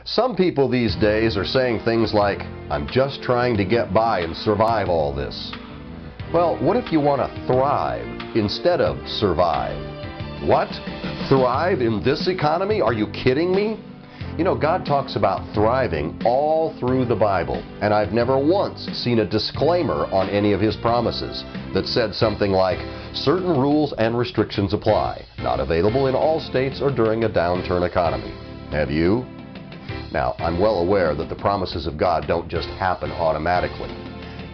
Some people these days are saying things like, "I'm just trying to get by and survive all this." Well, what if you want to thrive instead of survive? What? Thrive in this economy? Are you kidding me? You know, God talks about thriving all through the Bible, and I've never once seen a disclaimer on any of His promises that said something like, "Certain rules and restrictions apply, not available in all states or during a downturn economy." Have you? Now, I'm well aware that the promises of God don't just happen automatically.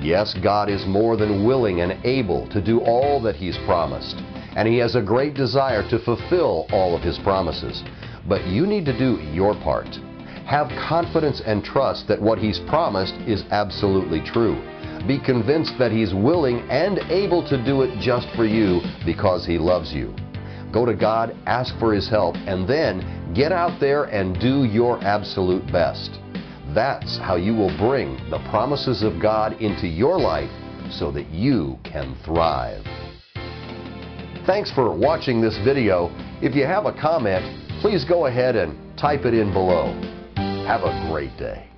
Yes, God is more than willing and able to do all that He's promised, and He has a great desire to fulfill all of His promises. But you need to do your part. Have confidence and trust that what He's promised is absolutely true. Be convinced that He's willing and able to do it just for you because He loves you. Go to God, ask for His help, and then get out there and do your absolute best. That's how you will bring the promises of God into your life so that you can thrive. Thanks for watching this video. If you have a comment, please go ahead and type it in below. Have a great day.